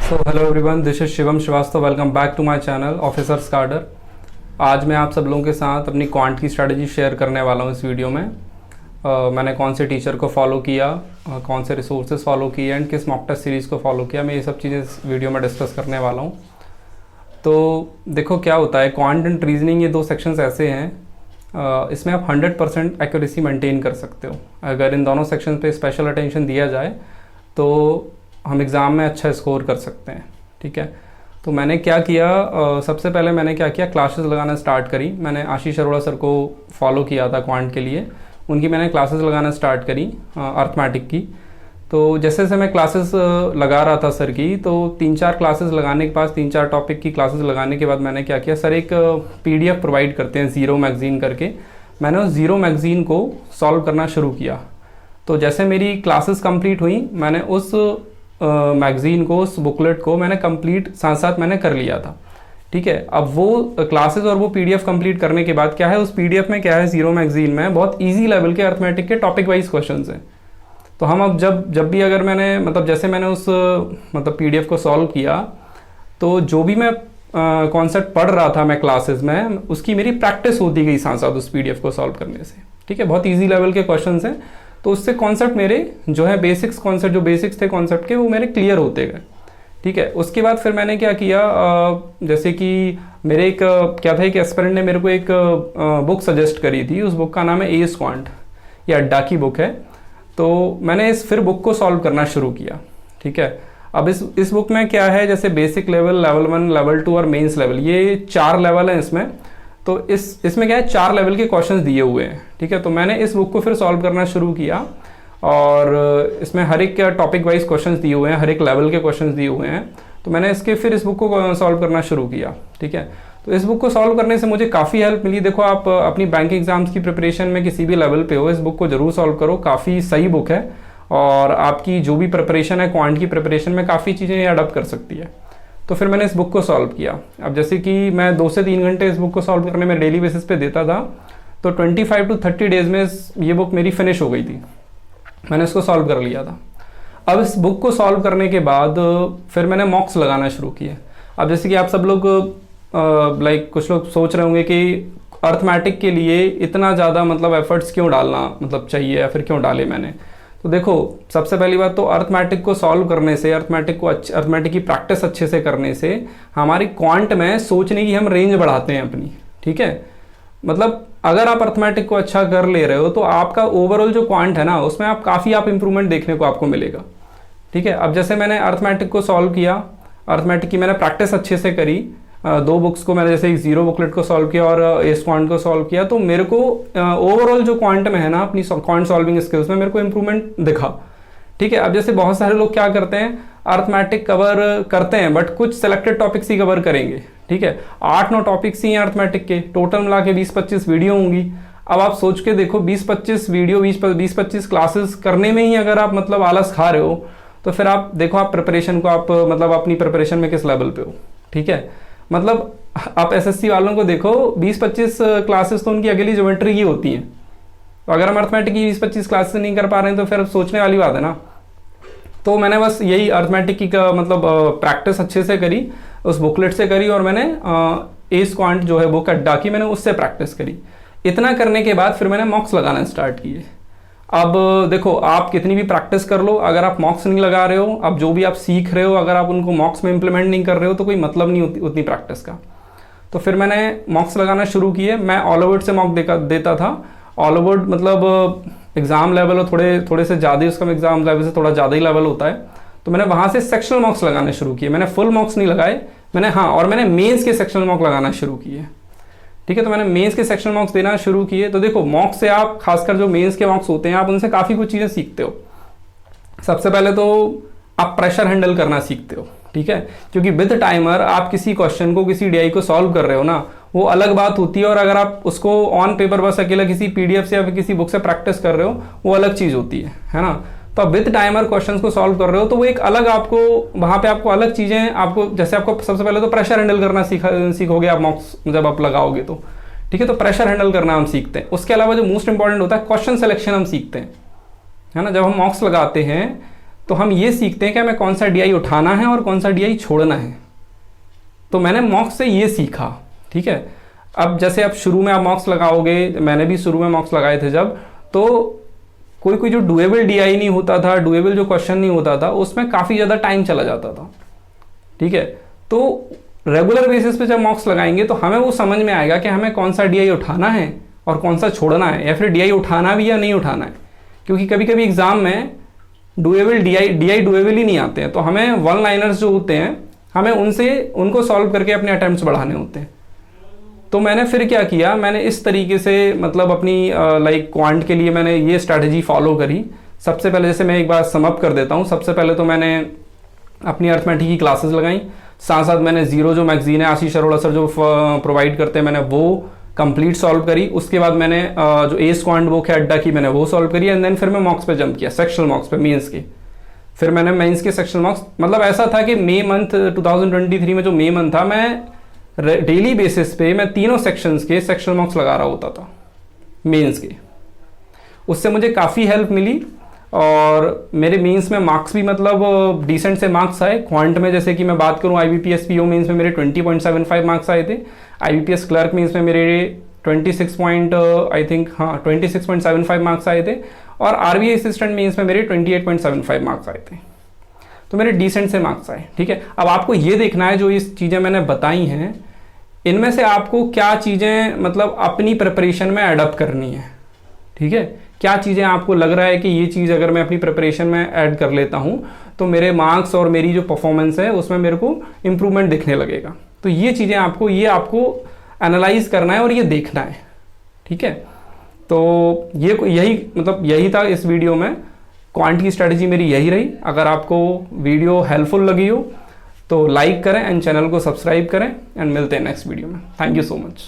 So hello everyone, this is Shivam Srivastava. Welcome back to my channel officers cadre. आज मैं आप सब लोगों के साथ अपनी क्वांट की स्ट्रैटेजी शेयर करने वाला हूँ इस वीडियो में। मैंने कौन से टीचर को फॉलो किया, कौन से रिसोर्सेज फॉलो किए एंड किस मॉक टेस्ट सीरीज़ को फॉलो किया, मैं ये सब चीज़ें इस वीडियो में डिस्कस करने वाला हूँ। तो देखो क्या होता है, क्वांट एंड रीजनिंग ये दो सेक्शंस ऐसे हैं, इसमें आप 100% एक्यूरेसी मेंटेन कर सकते हो। अगर इन दोनों सेक्शन पे स्पेशल अटेंशन दिया जाए तो हम एग्ज़ाम में अच्छा स्कोर कर सकते हैं। ठीक है, तो मैंने क्या किया, सबसे पहले मैंने क्या किया, क्लासेस लगाना स्टार्ट करी। मैंने आशीष अरोड़ा सर को फॉलो किया था क्वांट के लिए, उनकी मैंने क्लासेस लगाना स्टार्ट करी अर्थमेटिक की। तो जैसे जैसे मैं क्लासेस लगा रहा था सर की, तो 3-4 क्लासेस लगाने के पास, 3-4 टॉपिक की क्लासेस लगाने के बाद मैंने क्या किया, सर एक PDF प्रोवाइड करते हैं ज़ीरो मैगज़ीन करके, मैंने उस ज़ीरो मैगज़ीन को सॉल्व करना शुरू किया। तो जैसे मेरी क्लासेस कंप्लीट हुई, मैंने उस मैगज़ीन को, उस बुकलेट को मैंने कंप्लीट साथ साथ मैंने कर लिया था। ठीक है, अब वो क्लासेस और वो PDF कंप्लीट करने के बाद क्या है, उस PDF में क्या है, ज़ीरो मैगज़ीन में बहुत इजी लेवल के अर्थमेटिक के टॉपिक वाइज क्वेश्चंस हैं। तो हम अब जब भी अगर मैंने मतलब जैसे मैंने उस मतलब PDF को सॉल्व किया, तो जो भी मैं कॉन्सेप्ट पढ़ रहा था मैं क्लासेस में, उसकी मेरी प्रैक्टिस होती गई साथ साथ उस PDF को सॉल्व करने से। ठीक है, बहुत ईजी लेवल के क्वेश्चन हैं, तो उससे कॉन्सेप्ट मेरे जो है बेसिक्स कॉन्सेप्ट, जो बेसिक्स थे कॉन्सेप्ट के, वो मेरे क्लियर होते गए। ठीक है, उसके बाद फिर मैंने क्या किया, जैसे कि मेरे एक क्या था, एक एस्पिरेंट ने मेरे को एक बुक सजेस्ट करी थी। उस बुक का नाम है एस क्वांट, ये अड्डा की बुक है। तो मैंने फिर बुक को सॉल्व करना शुरू किया। ठीक है, अब इस बुक में क्या है, जैसे बेसिक लेवल, लेवल 1, लेवल 2 और मेंस लेवल, ये 4 लेवल हैं इसमें। तो इसमें क्या है, 4 लेवल के क्वेश्चंस दिए हुए हैं। ठीक है, तो मैंने इस बुक को फिर सॉल्व करना शुरू किया, और इसमें हर एक टॉपिक वाइज क्वेश्चंस दिए हुए हैं, हर एक लेवल के क्वेश्चंस दिए हुए हैं। तो मैंने फिर इस बुक को सॉल्व करना शुरू किया। ठीक है, तो इस बुक को सॉल्व करने से मुझे काफ़ी हेल्प मिली। देखो, आप अपनी बैंक एग्जाम्स की प्रिपरेशन में किसी भी लेवल पे हो, इस बुक को जरूर सॉल्व करो, काफ़ी सही बुक है, और आपकी जो भी प्रिपरेशन है क्वांट की प्रिपरेशन में काफ़ी चीज़ें अडॉप्ट कर सकती है। तो फिर मैंने इस बुक को सॉल्व किया। अब जैसे कि मैं 2 से 3 घंटे इस बुक को सॉल्व करने में डेली बेसिस पे देता था, तो 25 to 30 डेज में ये बुक मेरी फिनिश हो गई थी। मैंने इसको सॉल्व कर लिया था। अब इस बुक को सॉल्व करने के बाद फिर मैंने मॉक्स लगाना शुरू किए। अब जैसे कि आप सब लोग लाइक कुछ लोग सोच रहे होंगे कि अर्थमेटिक के लिए इतना ज़्यादा मतलब एफर्ट्स क्यों डालना मतलब चाहिए, या फिर क्यों डाले मैंने। तो देखो, सबसे पहली बात तो अर्थमेटिक को सॉल्व करने से, अर्थमेटिक की प्रैक्टिस अच्छे से करने से हमारी क्वांट में सोचने की हम रेंज बढ़ाते हैं अपनी। ठीक है, मतलब अगर आप अर्थमेटिक को अच्छा कर ले रहे हो, तो आपका ओवरऑल जो क्वांट है ना, उसमें आप काफ़ी इंप्रूवमेंट देखने को आपको मिलेगा। ठीक है, अब जैसे मैंने अर्थमेटिक को सॉल्व किया, अर्थमेटिक की मैंने प्रैक्टिस अच्छे से करी, 2 बुक्स को मैंने जैसे एक ज़ीरो बुकलेट को सॉल्व किया और एस क्वांट को सॉल्व किया, तो मेरे को ओवरऑल जो क्वांट में है ना, अपनी क्वांट सॉल्विंग स्किल्स में मेरे को इंप्रूवमेंट दिखा। ठीक है, अब जैसे बहुत सारे लोग क्या करते हैं, अर्थमेटिक कवर करते हैं बट कुछ सिलेक्टेड टॉपिक्स ही कवर करेंगे। ठीक है, 8-9 टॉपिक्स ही हैं अर्थमेटिक के, टोटल मिला के 20-25 वीडियो होंगी। अब आप सोच के देखो, 20-25 वीडियो, 20-25 क्लासेस करने में ही अगर आप मतलब आलस खा रहे हो, तो फिर आप देखो आप प्रिपरेशन को, आप मतलब अपनी प्रिपरेशन में किस लेवल पे हो। ठीक है, मतलब आप SSC वालों को देखो, 20-25 क्लासेस तो उनकी अकेली ज्योमेट्री की होती हैं। तो अगर हम अर्थमेटिक की 20-25 क्लासेस नहीं कर पा रहे हैं, तो फिर सोचने वाली बात है ना। तो मैंने बस यही अर्थमेटिक की का मतलब प्रैक्टिस अच्छे से करी, उस बुकलेट से करी, और मैंने एस क्वांट जो है बुक अड्डा की, मैंने उससे प्रैक्टिस करी। इतना करने के बाद फिर मैंने मॉक्स लगाना स्टार्ट किए। अब देखो, आप कितनी भी प्रैक्टिस कर लो, अगर आप मॉक्स नहीं लगा रहे हो, अब जो भी आप सीख रहे हो, अगर आप उनको मॉक्स में इंप्लीमेंट नहीं कर रहे हो, तो कोई मतलब नहीं उतनी प्रैक्टिस का। तो फिर मैंने मॉक्स लगाना शुरू किए। मैं ऑल ओवर से मॉक देता था। ऑल ओवर मतलब एग्जाम लेवल और थोड़े से ज़्यादा, उसका एग्जाम लेवल से थोड़ा ज़्यादा ही लेवल होता है। तो मैंने वहाँ से सेक्शनल मॉक्स लगाने शुरू किए। मैंने फुल मॉक्स नहीं लगाए मैंने, हाँ, और मैंने मेंस के सेक्शनल मॉक लगाना शुरू किए। ठीक है, तो मैंने मेंस के सेक्शनल मॉक्स देना शुरू किए। तो देखो, मॉक्स से आप, खासकर जो मेंस के मॉक्स होते हैं, आप उनसे काफ़ी कुछ चीज़ें सीखते हो। सबसे पहले तो आप प्रेशर हैंडल करना सीखते हो। ठीक है, क्योंकि विद टाइमर आप किसी क्वेश्चन को, किसी DI को सॉल्व कर रहे हो ना, वो अलग बात होती है, और अगर आप उसको ऑन पेपर बस अकेला किसी PDF से या फिर किसी बुक से प्रैक्टिस कर रहे हो, वो अलग चीज़ होती है ना। तो आप विद टाइमर क्वेश्चंस को सॉल्व कर रहे हो, तो वो एक अलग आपको, वहाँ पे आपको अलग चीज़ें, आपको जैसे आपको सबसे पहले तो प्रेशर हैंडल करना सीखोगे आप मॉक्स जब आप लगाओगे तो। ठीक है, तो प्रेशर हैंडल करना हम सीखते हैं। उसके अलावा जो मोस्ट इंपॉर्टेंट होता है, क्वेश्चन सिलेक्शन हम सीखते हैं, है ना। जब हम मॉक्स लगाते हैं तो हम ये सीखते हैं कि हमें कौन सा DI उठाना है और कौन सा DI छोड़ना है। तो मैंने मॉक्स से ये सीखा, ठीक है। अब जैसे आप शुरू में आप मॉक्स लगाओगे, मैंने भी शुरू में मॉक्स लगाए थे जब, तो कोई जो डुएबल DI नहीं होता था, डुएबल जो क्वेश्चन नहीं होता था, उसमें काफ़ी ज़्यादा टाइम चला जाता था, ठीक है। तो रेगुलर बेसिस पे जब मॉक्स लगाएंगे तो हमें वो समझ में आएगा कि हमें कौन सा DI उठाना है और कौन सा छोड़ना है, या फिर DI उठाना भी या नहीं उठाना है। क्योंकि कभी कभी एग्जाम में डुएबल DI डुएबल ही नहीं आते हैं, तो हमें वन लाइनर्स जो होते हैं हमें उनको सॉल्व करके अपने अटेम्प्ट्स बढ़ाने होते हैं। तो मैंने फिर क्या किया, मैंने इस तरीके से मतलब अपनी लाइक क्वांट के लिए मैंने ये स्ट्रैटेजी फॉलो करी। सबसे पहले जैसे मैं एक बार सम अप कर देता हूँ। सबसे पहले तो मैंने अपनी अर्थमेटिक की क्लासेस लगाई, साथ साथ मैंने जीरो जो मैगजीन है आशीष अरोड़ा सर जो प्रोवाइड करते हैं, मैंने वो कंप्लीट सॉल्व करी। उसके बाद मैंने जो एस क्वांट बुक है अड्डा की, मैंने वो सॉल्व करी। एंड देन फिर मैं मॉक्स पे जंप किया, सेक्शनल मॉक्स पे, मेंस के। फिर मैंने मेंस के सेक्शनल मॉक्स, मतलब ऐसा था कि मई मंथ 2023 में जो मई मंथ था, मैं डेली बेसिस पे मैं तीनों सेक्शंस के सेक्शनल मॉक्स लगा रहा होता था मेंस के। उससे मुझे काफ़ी हेल्प मिली और मेरे मेंस में मार्क्स भी मतलब डिसेंट से मार्क्स आए। क्वांट में जैसे कि मैं बात करूं, IBPS PO मेंस में मेरे 20.75 मार्क्स आए थे। IBPS क्लर्क मेंस में मेरे 26.75 मार्क्स आए थे। और RBI असिस्टेंट मेंस में मेरे 28.75 मार्क्स आए थे। तो मेरे डिसेंट से मार्क्स आए, ठीक है। अब आपको ये देखना है जो इस चीज़ें मैंने बताई हैं, इनमें से आपको क्या चीज़ें मतलब अपनी प्रिपरेशन में एडअप करनी है, ठीक है। क्या चीज़ें आपको लग रहा है कि ये चीज़ अगर मैं अपनी प्रिपरेशन में ऐड कर लेता हूँ तो मेरे मार्क्स और मेरी जो परफॉर्मेंस है उसमें मेरे को इम्प्रूवमेंट दिखने लगेगा। तो ये चीज़ें आपको एनालाइज करना है और ये देखना है, ठीक है। तो यही था इस वीडियो में। क्वांट की स्ट्रैटेजी मेरी यही रही। अगर आपको वीडियो हेल्पफुल लगी हो तो लाइक करें एंड चैनल को सब्सक्राइब करें, एंड मिलते हैं नेक्स्ट वीडियो में। Thank you so much.